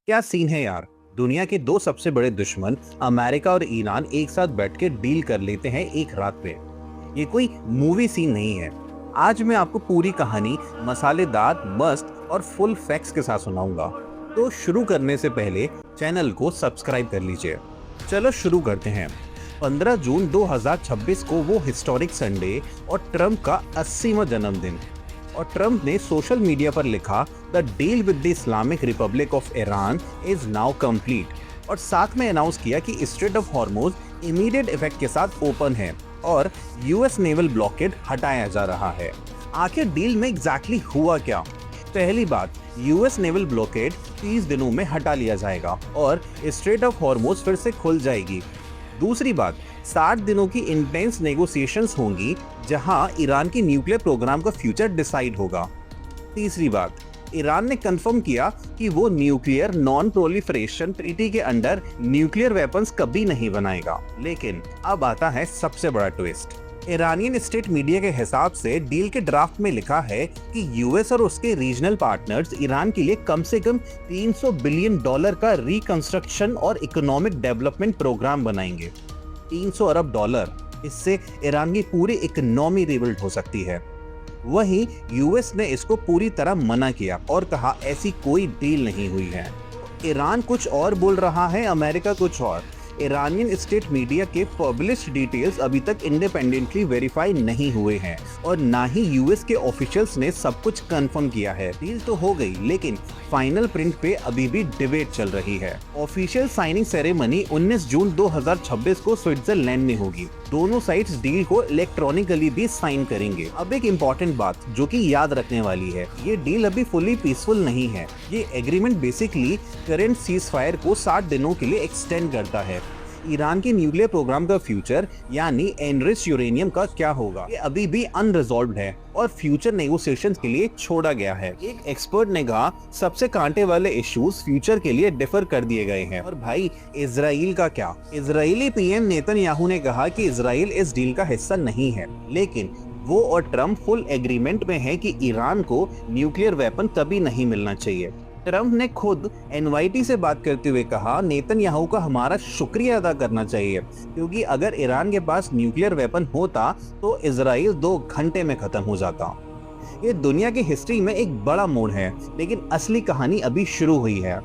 क्या सीन है यार। दुनिया के दो सबसे बड़े दुश्मन अमेरिका और ईरान एक साथ बैठ के डील कर लेते हैं एक रात में। ये कोई मूवी सीन नहीं है। आज मैं आपको पूरी कहानी मसालेदार, मस्त और फुल फैक्ट्स के साथ सुनाऊंगा। तो शुरू करने से पहले चैनल को सब्सक्राइब कर लीजिए। चलो शुरू करते हैं। 15 जून 2026 को वो हिस्टोरिक संडे और ट्रम्प का 80वां जन्मदिन। और ट्रम्प ने सोशल मीडिया पर लिखा, the deal with the Islamic Republic of Iran is now complete. और साथ में अनाउंस किया कि straight of Hormuz immediate effect के साथ ओपन है और यूएस नेवल ब्लॉकेड हटाया जा रहा है। आखिर डील में एग्जैक्टली हुआ क्या? पहली बात, यूएस नेवल ब्लॉकेड 30 दिनों में हटा लिया जाएगा और स्ट्रेट ऑफ हॉर्मुज फिर से खुल जाएगी। दूसरी बात, 60 दिनों की इंटेंस नेगोशिएशंस होंगी जहां ईरान की न्यूक्लियर प्रोग्राम का फ्यूचर डिसाइड होगा। तीसरी बात, ईरान ने कंफर्म किया कि वो न्यूक्लियर नॉन प्रोलिफरेशन ट्रीटी के अंडर न्यूक्लियर वेपन्स कभी नहीं बनाएगा। लेकिन अब आता है सबसे बड़ा ट्विस्ट। ईरानियन स्टेट मीडिया के हिसाब से डील के ड्राफ्ट में लिखा है कि यूएस और उसके रीजनल पार्टनर्स ईरान के लिए कम से कम $300 बिलियन का रिकंस्ट्रक्शन और इकोनॉमिक डेवलपमेंट प्रोग्राम बनाएंगे। 300 अरब डॉलर, इससे ईरान की पूरी इकोनॉमी रिबिल्ड हो सकती है। वहीं यूएस ने इसको पूरी तरह मना किया और कहा ऐसी कोई डील नहीं हुई है। ईरान कुछ और बोल रहा है, अमेरिका कुछ और। ईरानियन स्टेट मीडिया के पब्लिश्ड डिटेल्स अभी तक इंडिपेंडेंटली वेरीफाई नहीं हुए हैं और ना ही यूएस के ऑफिशियल्स ने सब कुछ कंफर्म किया है। डील तो हो गई, लेकिन फाइनल प्रिंट पे अभी भी डिबेट चल रही है। ऑफिशियल साइनिंग सेरेमनी 19 जून 2026 को स्विट्जरलैंड में होगी। दोनों साइड्स डील को इलेक्ट्रॉनिकली भी साइन करेंगे। अब एक इम्पॉर्टेंट बात जो कि याद रखने वाली है, ये डील अभी फुली पीसफुल नहीं है। ये agreement basically current cease fire को 60 दिनों के लिए एक्सटेंड करता है। ईरान के न्यूक्लियर प्रोग्राम का फ्यूचर यानी एनरिच्ड यूरेनियम का क्या होगा, ये अभी भी अनरिजॉल्व्ड है और फ्यूचर नेगोशिएशंस के लिए छोड़ा गया है। एक एक्सपर्ट ने कहा सबसे कांटे वाले इश्यूज फ्यूचर के लिए डिफर कर दिए गए हैं। और भाई, इजराइल का क्या? इजरायली पीएम नेतन्याहू ने कहा कि इजराइल इस डील का हिस्सा नहीं है, लेकिन वो और ट्रम्प फुल एग्रीमेंट में है कि ईरान को न्यूक्लियर वेपन कभी नहीं मिलना चाहिए। ट्रम्प ने खुद एनवाईटी से बात करते हुए कहा, नेतन्याहू का हमारा शुक्रिया अदा करना चाहिए, क्योंकि अगर ईरान के पास न्यूक्लियर वेपन होता तो इजराइल 2 घंटे में खत्म हो जाता। ये दुनिया की हिस्ट्री में एक बड़ा मोड़ है, लेकिन असली कहानी अभी शुरू हुई है।